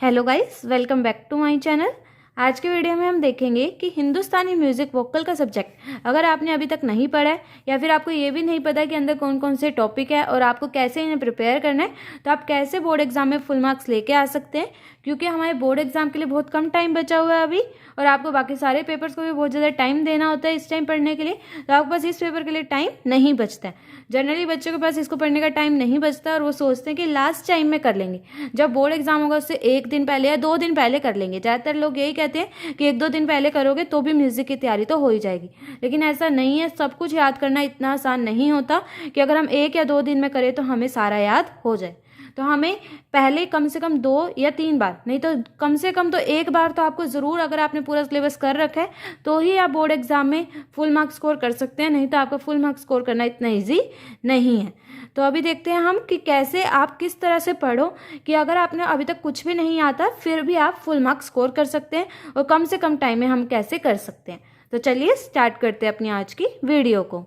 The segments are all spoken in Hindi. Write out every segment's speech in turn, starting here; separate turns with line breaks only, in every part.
Hello guys, welcome back to my channel. आज के वीडियो में हम देखेंगे कि हिंदुस्तानी म्यूज़िक वोकल का सब्जेक्ट अगर आपने अभी तक नहीं पढ़ा है या फिर आपको ये भी नहीं पता कि अंदर कौन कौन से टॉपिक है और आपको कैसे इन्हें प्रिपेयर करना है, तो आप कैसे बोर्ड एग्जाम में फुल मार्क्स लेके आ सकते हैं। क्योंकि हमारे बोर्ड एग्जाम के लिए बहुत कम टाइम बचा हुआ है अभी, और आपको बाकी सारे पेपर्स को भी बहुत ज़्यादा टाइम देना होता है इस टाइम पढ़ने के लिए, तो आपके पास इस पेपर के लिए टाइम नहीं बचता है। जनरली बच्चों के पास इसको पढ़ने का टाइम नहीं बचता और वो सोचते हैं कि लास्ट टाइम में कर लेंगे, जब बोर्ड एग्जाम होगा उससे एक दिन पहले या 2 दिन पहले कर लेंगे। ज़्यादातर लोग यही कहते हैं कि 1-2 दिन पहले करोगे तो भी म्यूज़िक की तैयारी तो हो ही जाएगी, लेकिन ऐसा नहीं है। सब कुछ याद करना इतना आसान नहीं होता कि अगर हम 1 या 2 दिन में करें तो हमें सारा याद हो जाए। तो हमें पहले कम से कम 2 या 3 बार, नहीं तो कम से कम तो 1 बार तो आपको ज़रूर, अगर आपने पूरा सिलेबस कर रखा है तो ही आप बोर्ड एग्जाम में फुल मार्क्स स्कोर कर सकते हैं, नहीं तो आपका फुल मार्क्स स्कोर करना इतना ईजी नहीं है। तो अभी देखते हैं हम कि कैसे आप किस तरह से पढ़ो कि अगर आपने अभी तक कुछ भी नहीं आता फिर भी आप फुल मार्क्स स्कोर कर सकते हैं, और कम से कम टाइम में हम कैसे कर सकते हैं। तो चलिए स्टार्ट करते हैं अपनी आज की वीडियो को।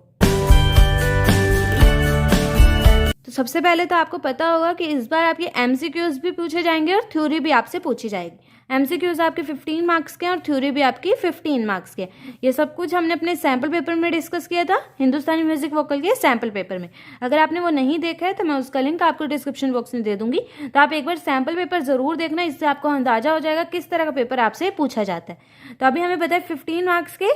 तो सबसे पहले तो आपको पता होगा कि इस बार आपके एमसीक्यूज भी पूछे जाएंगे और थ्योरी भी आपसे पूछी जाएगी। एमसीक्यूज आपके 15 मार्क्स के और थ्योरी भी आपकी 15 मार्क्स के। ये सब कुछ हमने अपने सैम्पल पेपर में डिस्कस किया था, हिंदुस्तानी म्यूजिक वोकल के सैम्पल पेपर में। अगर आपने वो नहीं देखा है तो मैं उसका लिंक आपको डिस्क्रिप्शन बॉक्स में दे दूंगी, तो आप एक बार सैम्पल पेपर जरूर देखना, इससे आपको अंदाजा हो जाएगा किस तरह का पेपर आपसे पूछा जाता है। तो अभी हमें पता है 15 मार्क्स के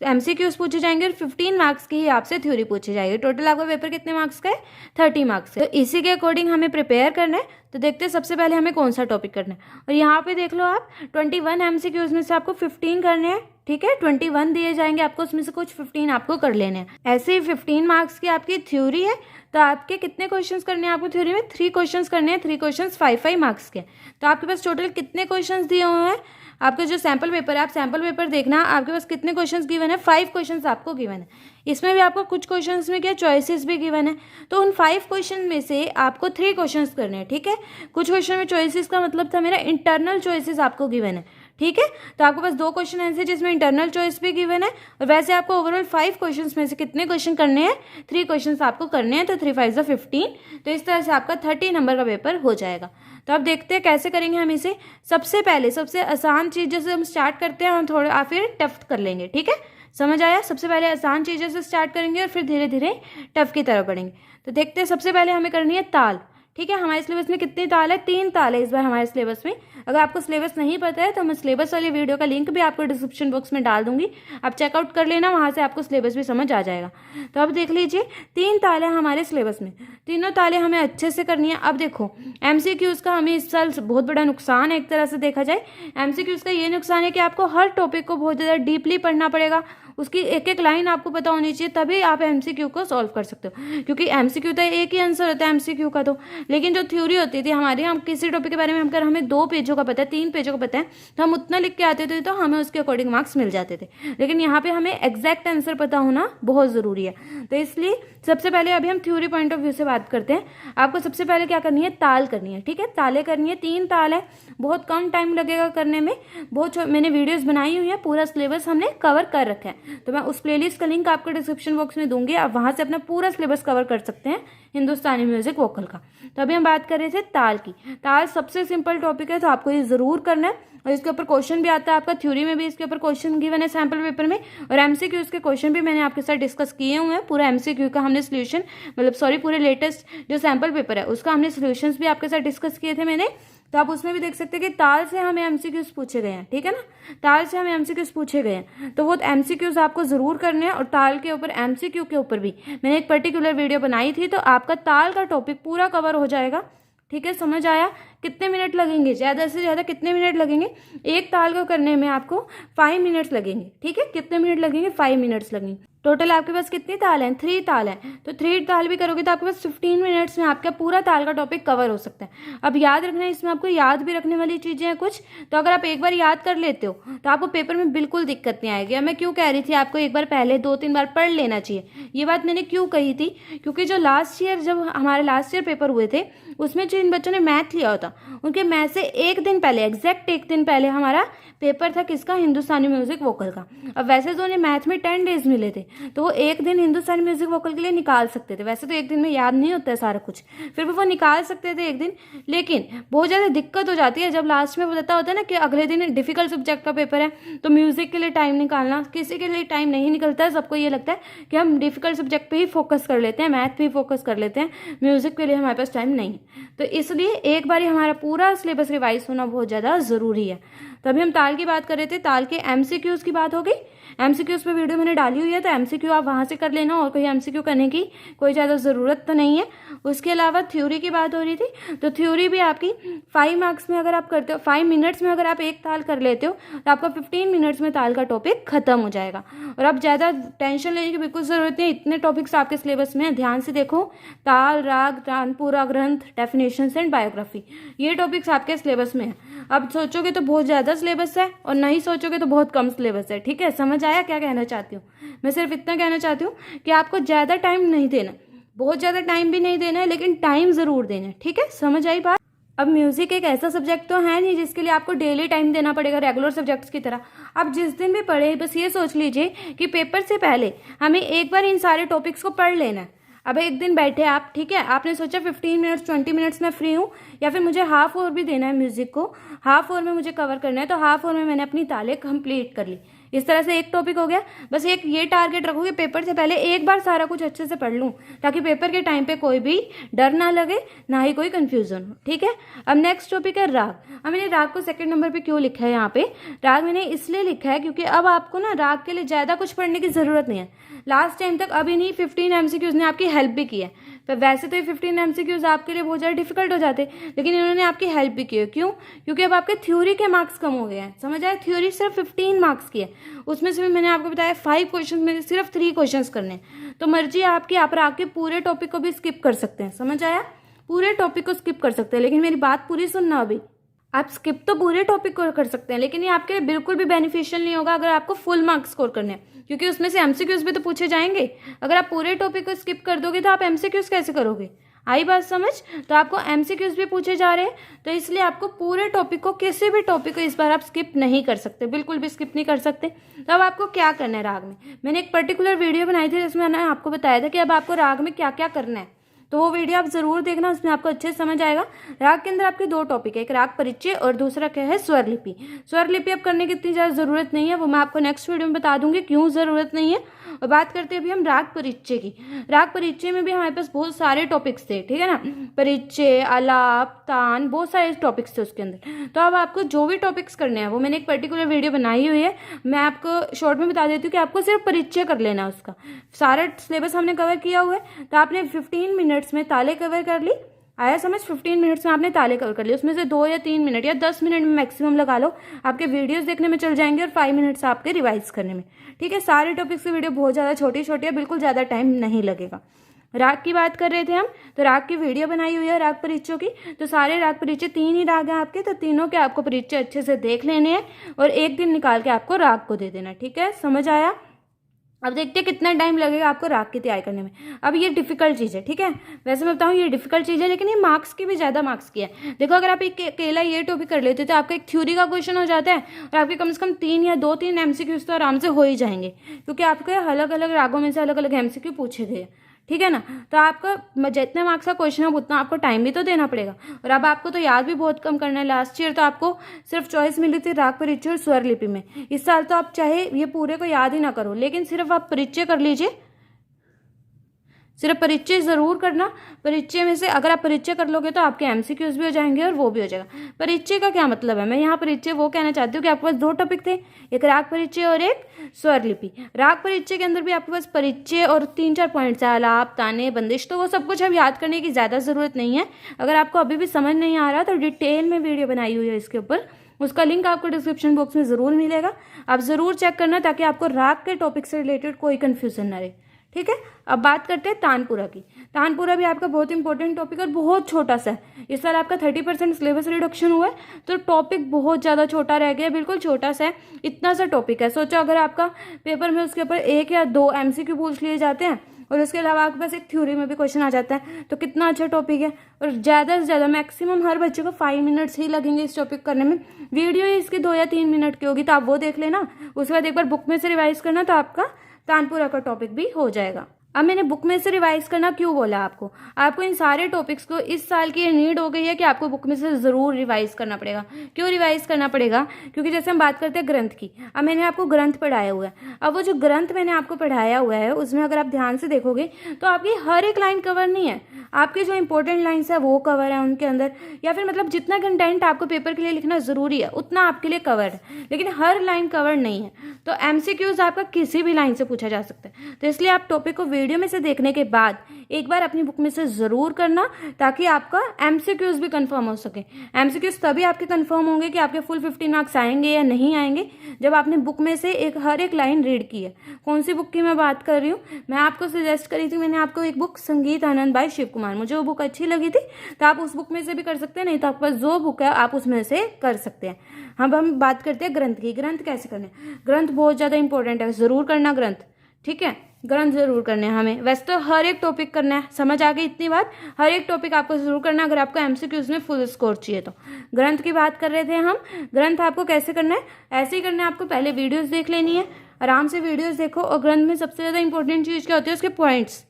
एमसीक्यूज पूछे जाएंगे और 15 मार्क्स की ही आपसे थ्योरी पूछी जाएगी। टोटल आपका पेपर कितने मार्क्स का है? 30 मार्क्स का। तो इसी के अकॉर्डिंग हमें प्रिपेयर करना है। तो देखते हैं सबसे पहले हमें कौन सा टॉपिक करना है। और यहाँ पे देख लो आप, 21 एमसीक्यूज में से आपको 15 करने हैं, ठीक है। 21 दिए जाएंगे आपको, उसमें से कुछ 15 आपको कर लेने हैं। ऐसे ही 15 मार्क्स की आपकी थ्योरी है, तो आपके कितने क्वेश्चंस करने हैं आपको थ्योरी में? 3 क्वेश्चंस करने हैं। 3 क्वेश्चंस 5 मार्क्स के। तो आपके पास टोटल कितने क्वेश्चंस दिए हुए हैं? आपका जो सैम्पल पेपर है, आप सैम्पल पेपर देखना, आपके पास कितने क्वेश्चंस गिवन है? 5 क्वेश्चंस आपको गिवन है। इसमें भी आपको कुछ क्वेश्चंस में क्या चॉइसेस भी गिवन है, तो उन 5 क्वेश्चन में से आपको 3 क्वेश्चंस करने हैं, ठीक है। कुछ क्वेश्चन में चॉइसेस का मतलब था मेरा इंटरनल चॉइसेस आपको गिवन है, ठीक है। तो आपके पास 2 क्वेश्चन ऐसे जिसमें इंटरनल चॉइस भी गिवन है, और वैसे आपको ओवरऑल 5 क्वेश्चंस में से कितने क्वेश्चन करने हैं? 3 क्वेश्चंस आपको करने हैं। तो 3 5 15, तो इस तरह से आपका 30 नंबर का पेपर हो जाएगा। तो अब देखते हैं कैसे करेंगे हम इसे। सबसे पहले सबसे आसान चीज़ों से हम स्टार्ट करते हैं और थोड़ा फिर टफ कर लेंगे, ठीक है। समझ आया? सबसे पहले आसान चीज़ों से स्टार्ट करेंगे और फिर धीरे धीरे टफ की तरफ बढ़ेंगे। तो देखते हैं, सबसे पहले हमें करनी है ताल, ठीक है। हमारे सिलेबस में कितनी ताल है? 3 ताल है इस बार हमारे सिलेबस में। अगर आपको सिलेबस नहीं पता है तो मैं सिलेबस वाली वीडियो का लिंक भी आपको डिस्क्रिप्शन बॉक्स में डाल दूंगी, आप चेकआउट कर लेना, वहाँ से आपको सिलेबस भी समझ आ जाएगा। तो अब देख लीजिए, 3 तालें हमारे सिलेबस में, तीनों तालें हमें अच्छे से करनी है। अब देखो, एमसीक्यूज का हमें इस साल बहुत बड़ा नुकसान है, एक तरह से देखा जाए एमसीक्यूज का ये नुकसान है कि आपको हर टॉपिक को बहुत ज़्यादा डीपली पढ़ना पड़ेगा, उसकी एक एक लाइन आपको पता होनी चाहिए, तभी आप एमसीक्यू को सॉल्व कर सकते हो। क्योंकि एमसीक्यू तो एक ही आंसर होता है एमसीक्यू का, तो लेकिन जो थ्योरी होती थी हमारी, हम किसी टॉपिक के बारे में अगर हमें 2 पेजों का पता है, 3 पेजों का पता है, तो हम उतना लिख के आते थे तो हमें उसके अकॉर्डिंग मार्क्स मिल जाते थे। लेकिन यहाँ पे हमें एग्जैक्ट आंसर पता होना बहुत ज़रूरी है। तो इसलिए सबसे पहले अभी हम थ्योरी पॉइंट ऑफ व्यू से बात करते हैं। आपको सबसे पहले क्या करनी है? ताल करनी है, ठीक है। ताले करनी है, 3 ताल है, बहुत कम टाइम लगेगा करने में। मैंने वीडियोस बनाई हुई है, पूरा सिलेबस हमने कवर कर रखा है, तो मैं उस प्लेलिस्ट का लिंक आपको डिस्क्रिप्शन बॉक्स में दूंगी, आप वहां से अपना पूरा सिलेबस कवर कर सकते हैं हिंदुस्तानी म्यूजिक वोकल का। तो अभी हम बात कर रहे थे ताल की। ताल सबसे सिंपल टॉपिक है, तो आपको ये जरूर करना है, और इसके ऊपर क्वेश्चन भी आता है आपका थ्योरी में भी, इसके ऊपर क्वेश्चन गिवन है सैम्पल पेपर में, और एमसीक्यूज के क्वेश्चन भी मैंने आपके साथ डिस्कस किए हुए हैं। पूरा एमसीक्यू का हमने सोल्यूशन, मतलब सॉरी, पूरे लेटेस्ट जो सैम्पल पेपर है उसका हमने सोल्यूशंस भी आपके साथ डिस्कस किए थे मैंने। तो आप उसमें भी देख सकते हैं कि ताल से हमें एमसीक्यूज पूछे गए हैं, ठीक है ना। ताल से हमें एमसीक्यूज पूछे गए हैं, तो वो एमसीक्यूज आपको जरूर करने हैं। और ताल के ऊपर, एमसीक्यू के ऊपर भी मैंने एक पर्टिकुलर वीडियो बनाई थी, तो आपका ताल का टॉपिक पूरा कवर हो जाएगा, ठीक है। समझ आया? कितने मिनट लगेंगे? ज़्यादा से ज़्यादा कितने मिनट लगेंगे? एक ताल को करने में आपको 5 मिनट्स लगेंगे, ठीक है। कितने मिनट लगेंगे? 5 मिनट्स लगेंगे। टोटल आपके पास कितनी ताल हैं? 3 ताल हैं, तो 3 ताल भी करोगे तो आपके पास 15 मिनट्स में आपका पूरा ताल का टॉपिक कवर हो सकता है। अब याद रखना है, इसमें आपको याद भी रखने वाली चीज़ें हैं कुछ, तो अगर आप एक बार याद कर लेते हो तो आपको पेपर में बिल्कुल दिक्कत नहीं आएगी। मैं क्यों कह रही थी आपको एक बार पहले 2-3 बार पढ़ लेना चाहिए, ये बात मैंने क्यों कही थी? क्योंकि जो लास्ट ईयर, जब हमारे लास्ट ईयर पेपर हुए थे, उसमें जो इन बच्चों ने मैथ लिया होता, उनके मैथ से एक दिन पहले, एग्जैक्ट एक दिन पहले हमारा पेपर था किसका? हिंदुस्तानी म्यूजिक वोकल का। अब वैसे तो उन्हें मैथ में 10 डेज मिले थे, तो वो एक दिन हिंदुस्तानी म्यूजिक वोकल के लिए निकाल सकते थे। वैसे तो एक दिन में याद नहीं होता है सारा कुछ, फिर भी वो निकाल सकते थे एक दिन। लेकिन बहुत ज़्यादा दिक्कत हो जाती है जब लास्ट में बताता होता है ना कि अगले दिन डिफिकल्ट सब्जेक्ट का पेपर है, तो म्यूजिक के लिए टाइम निकालना, किसी के लिए टाइम नहीं निकलता है। सबको ये लगता है कि हम डिफिकल्ट सब्जेक्ट पे ही फोकस कर लेते हैं, मैथ पे ही फोकस कर लेते हैं, म्यूजिक के लिए हमारे पास टाइम नहीं है। तो इसलिए एक बार हमारा पूरा सिलेबस रिवाइज होना बहुत ज़्यादा ज़रूरी है। तो अभी हम ताल की बात कर रहे थे, ताल के एमसीक्यूज की बात हो गई। एमसीक्यूज पे वीडियो मैंने डाली हुई है, तो एमसीक्यू आप वहाँ से कर लेना, और कोई एमसीक्यू करने की कोई ज़्यादा ज़रूरत तो नहीं है। उसके अलावा थ्योरी की बात हो रही थी, तो थ्योरी भी आपकी 5 मार्क्स में अगर आप करते हो, 5 मिनट्स में अगर आप एक ताल कर लेते हो, तो आपका 15 मिनट्स में ताल का टॉपिक खत्म हो जाएगा। और आप ज़्यादा टेंशन लेने की बिल्कुल ज़रूरत नहीं, इतने टॉपिक्स आपके सिलेबस में है। ध्यान से देखो, ताल, राग, तानपुरा ग्रंथ, डेफिनेशंस एंड बायोग्राफी, ये टॉपिक्स आपके सिलेबस में है। अब सोचोगे तो बहुत ज़्यादा सिलेबस है, और नहीं सोचोगे तो बहुत कम सिलेबस है। ठीक है, समझ आया क्या कहना चाहती हूँ? मैं सिर्फ इतना कहना चाहती हूँ कि आपको ज़्यादा टाइम नहीं देना, बहुत ज़्यादा टाइम भी नहीं देना है, लेकिन टाइम ज़रूर देना है। ठीक है, समझ आई बात? अब म्यूजिक एक ऐसा सब्जेक्ट तो है नहीं जिसके लिए आपको डेली टाइम देना पड़ेगा रेगुलर सब्जेक्ट्स की तरह। आप जिस दिन भी पढ़े, बस ये सोच लीजिए कि पेपर से पहले हमें एक बार इन सारे टॉपिक्स को पढ़ लेना है। अब एक दिन बैठे आप, ठीक है, आपने सोचा 15 मिनट्स 20 मिनट्स में फ्री हूँ, या फिर मुझे हाफ आवर भी देना है म्यूजिक को, हाफ आवर में मुझे कवर करना है, तो हाफ आवर में मैंने अपनी तालें कंप्लीट कर ली। इस तरह से एक टॉपिक हो गया। बस एक ये टारगेट रखोगे, पेपर से पहले एक बार सारा कुछ अच्छे से पढ़ लूँ, ताकि पेपर के टाइम पे कोई भी डर ना लगे, ना ही कोई कंफ्यूजन हो। ठीक है, अब नेक्स्ट टॉपिक है राग। अब मैंने राग को सेकंड नंबर पे क्यों लिखा है यहाँ पे? राग मैंने इसलिए लिखा है क्योंकि अब आपको ना राग के लिए ज़्यादा कुछ पढ़ने की ज़रूरत नहीं है। लास्ट टाइम तक अभी नहीं 15 एमसीक्यूज ने आपकी हेल्प भी की है। पर वैसे तो ये 15 एमसीक्यूज आपके लिए बहुत ज़्यादा डिफिकल्ट हो जाते, लेकिन इन्होंने आपकी हेल्प भी की है। क्यों? क्योंकि अब आपके थ्योरी के मार्क्स कम हो गए हैं। समझ आया? थ्योरी सिर्फ 15 मार्क्स की है, उसमें से भी मैंने आपको बताया 5 क्वेश्चन में सिर्फ 3 क्वेश्चन करने हैं। तो मर्जी आपकी, आप राग के पूरे टॉपिक को भी स्किप कर सकते हैं। समझ आया? पूरे टॉपिक को स्किप कर सकते हैं, लेकिन मेरी बात पूरी सुनना। अभी आप स्किप तो पूरे टॉपिक को कर सकते हैं, लेकिन ये आपके लिए बिल्कुल भी बेनिफिशियल नहीं होगा अगर आपको फुल मार्क्स स्कोर करने हैं, क्योंकि उसमें से एमसीक्यूज भी तो पूछे जाएंगे। अगर आप पूरे टॉपिक को स्किप कर दोगे तो आप एमसीक्यूज कैसे करोगे? आई बात समझ? तो आपको एमसीक्यूज भी पूछे जा रहे हैं, तो इसलिए आपको पूरे टॉपिक को, किसी भी टॉपिक को इस बार आप स्किप नहीं कर सकते, बिल्कुल भी स्किप नहीं कर सकते। तो अब आपको क्या करना है राग में? मैंने एक पर्टिकुलर वीडियो बनाई थी जिसमें मैंने आपको बताया था कि अब आपको राग में क्या क्या करना है, तो वो वीडियो आप जरूर देखना, उसमें आपको अच्छे से समझ आएगा। राग के अंदर आपके 2 टॉपिक है, एक राग परिचय और दूसरा क्या है? स्वर लिपि। स्वर लिपि अब करने की इतनी ज़्यादा ज़रूरत नहीं है, वो मैं आपको नेक्स्ट वीडियो में बता दूंगी क्यों ज़रूरत नहीं है। और बात करते हैं अभी हम राग परिचय की। राग परिचय में भी हमारे पास बहुत सारे टॉपिक्स थे, ठीक है ना? परिचय, आलाप, तान, बहुत सारे टॉपिक्स थे उसके अंदर। तो अब आपको जो भी टॉपिक्स करने हैं वो मैंने एक पर्टिकुलर वीडियो बनाई हुई है, मैं आपको शॉर्ट में बता देती हूँ कि आपको सिर्फ परिचय कर लेना है। उसका सारा सिलेबस हमने कवर किया हुआ है, तो आपने 15 मिनट्स में ताले कवर कर ली। आया समझ? 15 मिनट्स में आपने ताले कवर कर लिए, उसमें से 2 या 3 मिनट या 10 मिनट में मैक्सिमम लगा लो, आपके वीडियोस देखने में चल जाएंगे, और 5 मिनट्स आपके रिवाइज करने में। ठीक है, सारे टॉपिक्स की वीडियो बहुत ज़्यादा छोटी छोटी है, बिल्कुल ज़्यादा टाइम नहीं लगेगा। राग की बात कर रहे थे हम, तो राग की वीडियो बनाई हुई है राग परिचयों की। तो सारे राग परिचय 3 ही राग हैं आपके, तो तीनों के आपको परिचय अच्छे से देख लेने हैं, और एक दिन निकाल के आपको राग को दे देना। ठीक है, समझ आया? अब देखते हैं कितना टाइम लगेगा आपको राग की तैयारी करने में। अब ये डिफिकल्ट चीज़ है, ठीक है, वैसे मैं बताऊँ ये डिफिकल्ट चीज़ है, लेकिन ये मार्क्स की भी ज़्यादा मार्क्स की है। देखो, अगर आप एक अकेला ये टॉपिक कर लेते तो आपका एक थ्योरी का क्वेश्चन हो जाता है, और आपके कम से कम 3 या 2-3 एमसीक्यूज तो आराम से हो ही जाएंगे, क्योंकि आपके अलग अलग रागों में से अलग अलग एमसीक्यू पूछे गए। ठीक है ना? तो आपका जितने मार्क्स का क्वेश्चन है उतना आपको टाइम भी तो देना पड़ेगा, और अब आपको तो याद भी बहुत कम करना है। लास्ट ईयर तो आपको सिर्फ चॉइस मिली थी राग परिचय और स्वर लिपि में। इस साल तो आप चाहे ये पूरे को याद ही ना करो, लेकिन सिर्फ आप परिचय कर लीजिए, सिर्फ परिचय जरूर करना। परिचय में से अगर आप परिचय कर लोगे तो आपके एमसीक्यूज भी हो जाएंगे और वो भी हो जाएगा। परिचय का क्या मतलब है? मैं यहाँ परिचय वो कहना चाहती हूँ कि आपके पास 2 टॉपिक थे, एक राग परिचय और एक स्वर लिपि। राग परिचय के अंदर भी आपके पास परिचय और 3-4 पॉइंट्स है, आलाप, ताने, बंदिश, तो वो सब कुछ अब याद करने की ज़्यादा ज़रूरत नहीं है। अगर आपको अभी भी समझ नहीं आ रहा तो डिटेल में वीडियो बनाई हुई है इसके ऊपर, उसका लिंक आपको डिस्क्रिप्शन बॉक्स में ज़रूर मिलेगा, आप ज़रूर चेक करना, ताकि आपको राग के टॉपिक से रिलेटेड कोई कन्फ्यूजन ना रहे। ठीक है, अब बात करते हैं तानपुरा की। तानपुरा भी आपका बहुत इंपॉर्टेंट टॉपिक और बहुत छोटा सा है। इस साल आपका 30% सिलेबस रिडक्शन हुआ है, तो टॉपिक बहुत ज़्यादा छोटा रह गया, बिल्कुल छोटा सा है। इतना सा टॉपिक है, सोचो अगर आपका पेपर में उसके ऊपर 1 या 2 एमसीक्यू पूछ लिए जाते हैं, और उसके अलावा आपके पास एक थ्योरी में भी क्वेश्चन आ जाता है, तो कितना अच्छा टॉपिक है। और ज़्यादा से ज़्यादा मैक्सिमम हर बच्चे को 5 मिनट्स ही लगेंगे इस टॉपिक करने में। वीडियो ही इसकी 2 या 3 मिनट की होगी, तो आप वो देख लेना, उसके बाद एक बार बुक में से रिवाइज करना, तो आपका तानपुरा का टॉपिक भी हो जाएगा। अब मैंने बुक में से रिवाइज करना क्यों बोला आपको इन सारे टॉपिक्स को इस साल की ये नीड हो गई है कि आपको बुक में से ज़रूर रिवाइज करना पड़ेगा। क्यों रिवाइज करना पड़ेगा? क्योंकि जैसे हम बात करते हैं ग्रंथ की, अब मैंने आपको ग्रंथ पढ़ाया हुआ है। अब वो जो ग्रंथ मैंने आपको पढ़ाया हुआ है उसमें अगर आप ध्यान से देखोगे तो आपकी हर एक लाइन कवर नहीं है, आपकी जो इंपॉर्टेंट लाइन्स है वो कवर है उनके अंदर, या फिर मतलब जितना कंटेंट आपको पेपर के लिए लिखना ज़रूरी है उतना आपके लिए कवर है, लेकिन हर लाइन कवर नहीं है। तो MCQs आपका किसी भी लाइन से पूछा जा सकता है। तो इसलिए आप टॉपिक को वीडियो में से देखने के बाद एक बार अपनी बुक में से ज़रूर करना, ताकि आपका MCQs भी कंफर्म हो सके। MCQs तभी आपके कंफर्म होंगे कि आपके फुल 15 मार्क्स आएंगे या नहीं आएंगे, जब आपने बुक में से हर एक लाइन रीड की है। कौन सी बुक की मैं बात कर रही हूँ? मैं आपको सजेस्ट करी थी मैंने आपको एक बुक, संगीत आनंद बाय शिव कुमार। मुझे वो बुक अच्छी लगी थी, तो आप उस बुक में से भी कर सकते हैं, नहीं तो आपके पास जो बुक है आप उसमें से कर सकते हैं। अब हम बात करते हैं ग्रंथ की। ग्रंथ कैसे करने? ग्रंथ बहुत ज़्यादा इंपॉर्टेंट है, ज़रूर करना ग्रंथ, ठीक है? ग्रंथ जरूर करने हैं हमें। वैसे तो हर एक टॉपिक करना है, समझ आ गई इतनी बात? हर एक टॉपिक आपको जरूर करना है अगर आपको MCQs में फुल स्कोर चाहिए तो। ग्रंथ की बात कर रहे थे हम। ग्रंथ आपको कैसे करना है? ऐसे ही करना है, आपको पहले वीडियोस देख लेनी है, आराम से वीडियोस देखो। और ग्रंथ में सबसे ज़्यादा इंपॉर्टेंट चीज़ क्या होती है? उसके पॉइंट्स।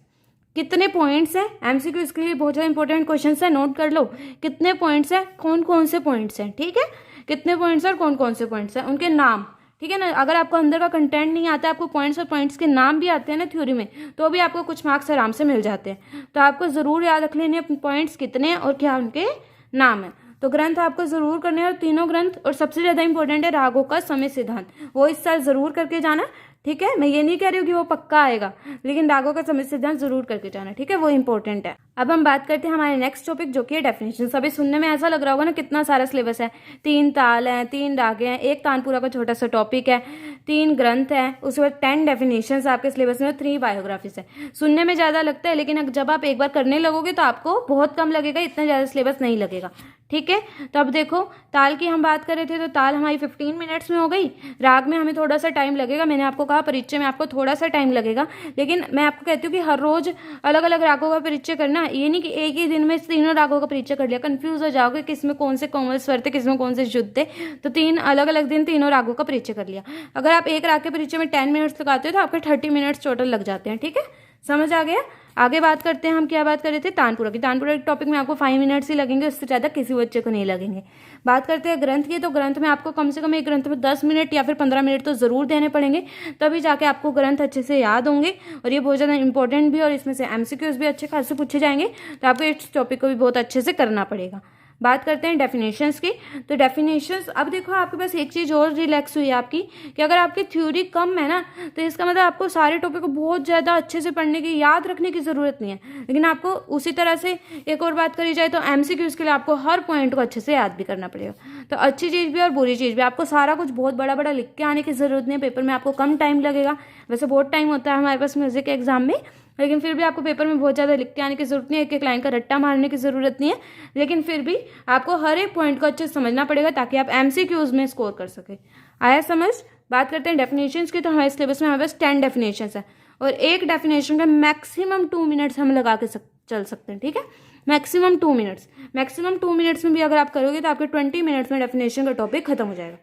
कितने पॉइंट्स हैं? MCQs के लिए बहुत ज़्यादा इंपॉर्टेंट क्वेश्चन है, नोट कर लो। कितने पॉइंट्स हैं, कौन कौन से पॉइंट्स हैं, ठीक है? कितने पॉइंट्स हैं और कौन कौन से पॉइंट्स हैं, उनके नाम, ठीक है ना? अगर आपको अंदर का कंटेंट नहीं आता, आपको पॉइंट्स और पॉइंट्स के नाम भी आते हैं ना थ्योरी में, तो भी आपको कुछ मार्क्स आराम से मिल जाते हैं। तो आपको ज़रूर याद रख लेने पॉइंट्स कितने हैं और क्या उनके नाम है। तो ग्रंथ आपको ज़रूर करने हैं, और तीनों ग्रंथ। और सबसे ज़्यादा इंपॉर्टेंट है रागों का समय सिद्धांत, वो इस साल ज़रूर करके जाना, ठीक है? मैं ये नहीं कह रही हूँ कि वो पक्का आएगा, लेकिन रागों का समय सिद्धांत जरूर करके जाना, ठीक है? वो इंपॉर्टेंट है। अब हम बात करते हैं हमारे नेक्स्ट टॉपिक, जो कि है डेफिनेशन। अभी सुनने में ऐसा लग रहा होगा ना कितना सारा सिलेबस है, 3 ताल हैं, 3 रागे हैं, 1 तानपुरा का छोटा सा टॉपिक है, 3 ग्रंथ है, उसके बाद 10 डेफिनेशन आपके सिलेबस में, 3 बायोग्राफीज है। सुनने में ज़्यादा लगता है, लेकिन जब आप एक बार करने लगोगे तो आपको बहुत कम लगेगा, इतना ज़्यादा सिलेबस नहीं लगेगा, ठीक है? तो अब देखो, ताल की हम बात कर रहे थे, तो ताल हमारी 15 मिनट्स में हो गई। राग में हमें थोड़ा सा टाइम लगेगा, मैंने आपको कहा परिचय में आपको थोड़ा सा टाइम लगेगा, लेकिन मैं आपको कहती हूँ कि हर रोज अलग अलग रागों का परिचय करना। ये नहीं कि एक ही दिन में तीनों रागों का परिचय कर लिया, कंफ्यूज हो जाओगे किसमें कौन से कोमल स्वर थे, किसमें कौन से शुद्ध थे। तो 3 अलग अलग दिन तीनों रागों का परिचय कर लिया। अगर आप एक राग के परिचय में 10 मिनट्स लगाते हो तो आपके 30 मिनट्स टोटल लग जाते हैं, ठीक है? समझ आ गया? आगे बात करते हैं, हम क्या बात कर रहे थे? तानपुरा की। तानपुरा के टॉपिक में आपको 5 मिनट्स ही लगेंगे, उससे ज़्यादा किसी बच्चे को नहीं लगेंगे। बात करते हैं ग्रंथ की, तो ग्रंथ में आपको कम से कम एक ग्रंथ में 10 मिनट या फिर 15 मिनट तो ज़रूर देने पड़ेंगे, तभी जाके आपको ग्रंथ अच्छे से याद होंगे। और ये बहुत ज़्यादा इंपॉर्टेंट भी, और इसमें से MCQs भी अच्छे खासे पूछे जाएंगे, तो आपको इस टॉपिक को भी बहुत अच्छे से करना पड़ेगा। बात करते हैं डेफिनेशंस की। तो डेफिनेशंस, अब देखो आपके पास एक चीज़ और रिलैक्स हुई है आपकी, कि अगर आपकी थ्योरी कम है ना, तो इसका मतलब आपको सारे टॉपिक को बहुत ज़्यादा अच्छे से पढ़ने की, याद रखने की ज़रूरत नहीं है। लेकिन आपको उसी तरह से एक और बात करी जाए तो MCQs के लिए आपको हर पॉइंट को अच्छे से याद भी करना पड़ेगा। तो अच्छी चीज़ भी और बुरी चीज़ भी, आपको सारा कुछ बहुत बड़ा बड़ा लिख के आने की ज़रूरत नहीं है। पेपर में आपको कम टाइम लगेगा, वैसे बहुत टाइम होता है हमारे पास म्यूजिक के एग्जाम में, लेकिन फिर भी आपको पेपर में बहुत ज़्यादा लिख के आने की ज़रूरत नहीं है, एक एक लाइन का रट्टा मारने की ज़रूरत नहीं है। लेकिन फिर भी आपको हर एक पॉइंट को अच्छे से समझना पड़ेगा, ताकि आप MCQs में स्कोर कर सके। आया समझ? बात करते हैं डेफिनेशंस की। तो हमारे सिलेबस में हमारे पास 10 डेफिनेशंस है, और एक डेफिनेशन का मैक्सिमम 2 मिनट्स हम लगा के चल सकते हैं, ठीक है? Maximum 2 minutes. मैक्सिमम 2 मिनट्स में भी अगर आप करोगे तो आपके 20 मिनट्स में डेफिनेशन का टॉपिक खत्म हो जाएगा।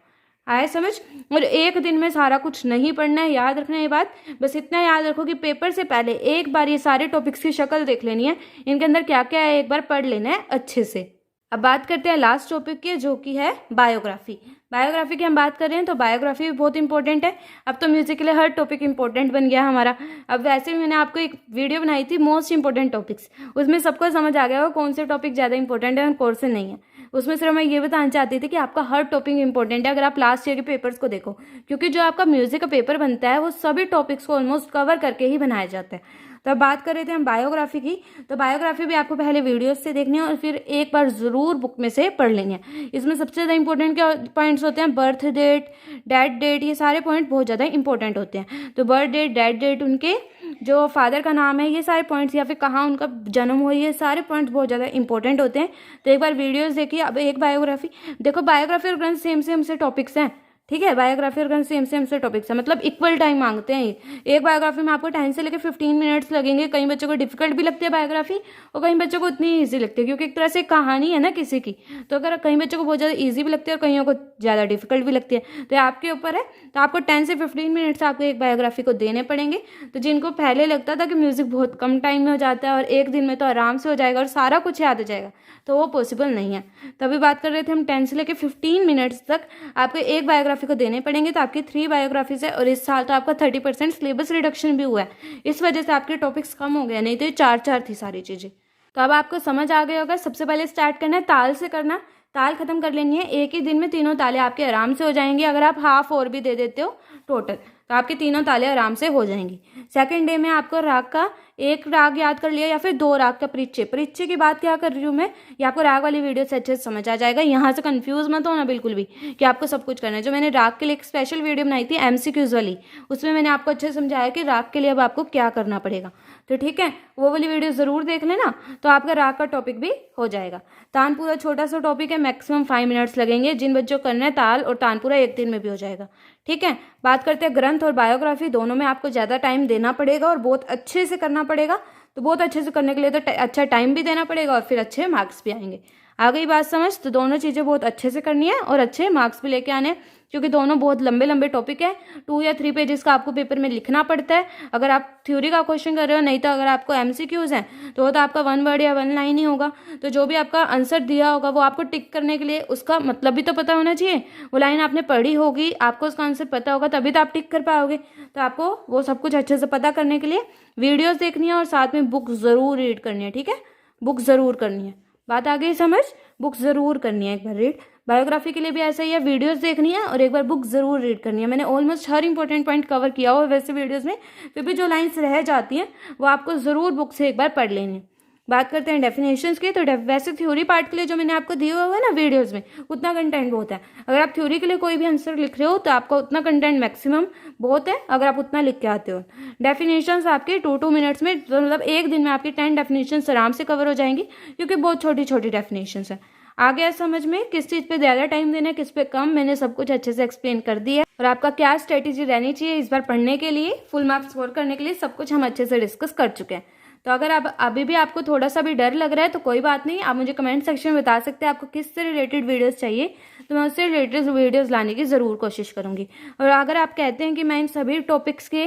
आया समझ? और एक दिन में सारा कुछ नहीं पढ़ना है, याद रखना ये बात। बस इतना याद रखो कि पेपर से पहले एक बार ये सारे टॉपिक्स की शक्ल देख लेनी है, इनके अंदर क्या क्या है एक बार पढ़ लेना है अच्छे से। अब बात करते हैं लास्ट टॉपिक की, जो कि है बायोग्राफी। बायोग्राफी की हम बात कर रहे हैं, तो बायोग्राफी भी बहुत इंपॉर्टेंट है। अब तो म्यूजिक के लिए हर टॉपिक इंपॉर्टेंट बन गया हमारा। अब वैसे भी मैंने आपको एक वीडियो बनाई थी मोस्ट इंपॉर्टेंट टॉपिक्स, उसमें सबको समझ आ गया होगा कौन से टॉपिक ज़्यादा इंपॉर्टेंट है और कौन से नहीं है। उसमें सिर्फ मैं ये बताना चाहती थी कि आपका हर टॉपिक इंपॉर्टेंट है, अगर आप लास्ट ईयर के पेपर्स को देखो, क्योंकि जो आपका म्यूजिक का पेपर बनता है वो सभी टॉपिक्स को ऑलमोस्ट कवर करके ही बनाया जाता है। तो अब बात कर रहे थे हम बायोग्राफी की। तो बायोग्राफी भी आपको पहले वीडियोस से देखनी है और फिर एक बार ज़रूर बुक में से पढ़ लेंगे। इसमें सबसे ज़्यादा इंपॉर्टेंट क्या पॉइंट्स होते हैं? बर्थ डेट, डेथ डेट, ये सारे पॉइंट बहुत ज़्यादा इंपॉर्टेंट होते हैं। तो बर्थ डेट, डेथ डेट, उनके जो फादर का नाम है, ये सारे पॉइंट्स, या फिर कहाँ उनका जन्म हुआ, ये सारे पॉइंट्स बहुत ज़्यादा इंपॉर्टेंट होते हैं। तो एक बार वीडियोस देखिए। अब एक बायोग्राफी देखो, बायोग्राफी और ग्रंथ सेम से टॉपिक्स हैं, ठीक है। बायोग्राफी और सेम से टॉपिक्स है, मतलब इक्वल टाइम मांगते हैं। एक बायोग्राफी में आपको 10 से लेकर 15 मिनट्स लगेंगे। कई बच्चों को डिफिकल्ट भी लगती है बायोग्राफी और कई बच्चों को उतनी ईजी लगती है, क्योंकि एक तरह से कहानी है ना किसी की। तो अगर कई बच्चों को बहुत ज़्यादा ईजी भी लगती है और कईयों को ज़्यादा डिफिकल्ट भी लगती है, तो आपके ऊपर है। तो आपको 10 से 15 मिनट्स आपको एक बायोग्राफी को देने पड़ेंगे। तो जिनको पहले लगता था कि म्यूजिक बहुत कम टाइम में हो जाता है और एक दिन में तो आराम से हो जाएगा और सारा कुछ याद हो जाएगा, तो वो पॉसिबल नहीं है। तभी बात कर रहे थे हम 10 से लेकर 15 मिनट्स तक आपको एक बायोग्राफी को देने पड़ेंगे। तो आपकी 3 बायोग्राफीज है और इस साल तो आपका 30% सिलेबस रिडक्शन भी हुआ है। इस वजह से आपके टॉपिक्स कम हो गए, नहीं तो 4 थी सारी चीज़ें। तो अब आपको समझ आ गया होगा। सबसे पहले स्टार्ट करना है ताल से करना, ताल खत्म कर लेनी है। एक ही दिन में तीनों ताले आपके आराम से हो जाएंगे। अगर आप हाफ और भी दे देते हो टोटल, तो आपके तीनों ताले आराम से हो जाएंगी। सेकंड डे में आपको राग का एक राग याद कर लिया या फिर 2 राग का परिचय की बात क्या कर रही हूँ मैं, ये आपको राग वाली वीडियो से अच्छे से समझ आ जाएगा। यहाँ से कंफ्यूज मत होना बिल्कुल भी कि आपको सब कुछ करना है। जो मैंने राग के लिए एक स्पेशल वीडियो बनाई थी MCQs वाली, उसमें मैंने आपको अच्छे से समझाया कि राग के लिए अब आपको क्या करना पड़ेगा। तो ठीक है, वो वाली वीडियो ज़रूर देख लेना, तो आपका राग का टॉपिक भी हो जाएगा। तानपुरा छोटा सा टॉपिक है, मैक्सिमम 5 मिनट्स लगेंगे। जिन बच्चों को करना है ताल और तानपुरा एक दिन में भी हो जाएगा। ठीक है, बात करते हैं ग्रंथ और बायोग्राफी, दोनों में आपको ज़्यादा टाइम देना पड़ेगा और बहुत अच्छे से करना पड़ेगा। तो बहुत अच्छे से करने के लिए तो अच्छा टाइम भी देना पड़ेगा और फिर अच्छे मार्क्स भी आएंगे। आ गई बात समझ? तो दोनों चीज़ें बहुत अच्छे से करनी है और अच्छे मार्क्स भी लेके आने, क्योंकि दोनों बहुत लंबे लंबे टॉपिक है। 2 या 3 पेजेस का आपको पेपर में लिखना पड़ता है अगर आप थ्योरी का क्वेश्चन कर रहे हो। नहीं तो अगर आपको MCQs हैं तो वो तो आपका 1 वर्ड या 1 लाइन ही होगा। तो जो भी आपका आंसर दिया होगा वो आपको टिक करने के लिए उसका मतलब भी तो पता होना चाहिए। वो लाइन आपने पढ़ी होगी, आपको उसका आंसर पता होगा, तभी तो आप टिक कर पाओगे। तो आपको वो सब कुछ अच्छे से पता करने के लिए वीडियोस देखनी है और साथ में बुक ज़रूर रीड करनी है। ठीक है, बुक ज़रूर करनी है। बात आ गई समझ? बुक ज़रूर करनी है एक बार रीड। बायोग्राफी के लिए भी ऐसा ही है, वीडियोस देखनी है और एक बार बुक ज़रूर रीड करनी है। मैंने ऑलमोस्ट हर इंपॉर्टेंट पॉइंट कवर किया हुआ है वैसे वीडियोस में, फिर भी जो लाइंस रह जाती हैं वो आपको ज़रूर बुक से एक बार पढ़ लेनी है। बात करते हैं डेफिनेशंस की। तो वैसे थ्योरी पार्ट के लिए जो मैंने आपको दिया हुआ है ना वीडियोस में, उतना कंटेंट बहुत है। अगर आप थ्योरी के लिए कोई भी आंसर लिख रहे हो तो आपका उतना कंटेंट मैक्सिमम बहुत है, अगर आप उतना लिख के आते हो। डेफिनेशंस आपके 2 मिनट्स में, मतलब एक दिन में आपकी 10 डेफिनेशंस आराम से कवर हो जाएंगी, क्योंकि बहुत छोटी छोटी डेफिनेशंस है। आ गया समझ में किस चीज़ पे ज़्यादा टाइम देना है, किस पे कम? मैंने सब कुछ अच्छे से एक्सप्लेन कर दिया है। और आपका क्या स्ट्रेटेजी रहनी चाहिए इस बार पढ़ने के लिए, फुल मार्क्स स्कोर करने के लिए, सब कुछ हम अच्छे से डिस्कस कर चुके हैं। तो अगर आप अभी भी आपको थोड़ा सा भी डर लग रहा है तो कोई बात नहीं, आप मुझे कमेंट सेक्शन में बता सकते हैं आपको किस से रिलेटेड वीडियोस चाहिए, तो मैं उससे रिलेटेड वीडियोस लाने की ज़रूर कोशिश करूँगी। और अगर आप कहते हैं कि मैं इन सभी टॉपिक्स के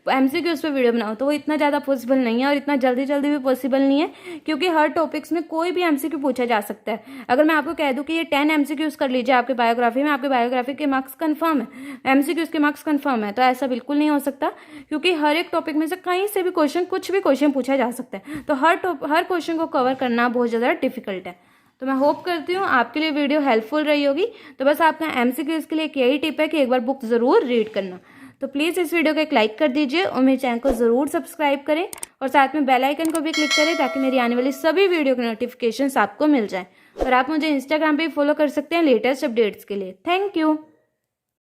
MCQs पे वीडियो बनाऊँ, तो वो इतना ज़्यादा पॉसिबल नहीं है और इतना जल्दी जल्दी भी पॉसिबल नहीं है, क्योंकि हर टॉपिक्स में कोई भी MCQ पूछा जा सकता है। अगर मैं आपको कह दूँ कि ये 10 MCQs कर लीजिए आपके बायोग्राफी में, आपके बायोग्राफी के मार्क्स कन्फर्म है, MCQs के मार्क्स कन्फर्म है, तो ऐसा बिल्कुल नहीं हो सकता, क्योंकि हर एक टॉपिक में से कहीं से भी क्वेश्चन, कुछ भी क्वेश्चन पूछा जा सकता है। तो हर क्वेश्चन को कवर करना बहुत ज़्यादा डिफिकल्ट है। तो मैं होप करती हूँ आपके लिए वीडियो हेल्पफुल रही होगी। तो बस आपका MCQs के लिए एक यही टिप है कि एक बार बुक ज़रूर रीड करना। तो प्लीज़ इस वीडियो को एक लाइक कर दीजिए और मेरे चैनल को ज़रूर सब्सक्राइब करें और साथ में बेल आइकन को भी क्लिक करें, ताकि मेरी आने वाली सभी वीडियो के नोटिफिकेशंस आपको मिल जाएं। और आप मुझे इंस्टाग्राम पे फॉलो कर सकते हैं लेटेस्ट अपडेट्स के लिए। Thank you.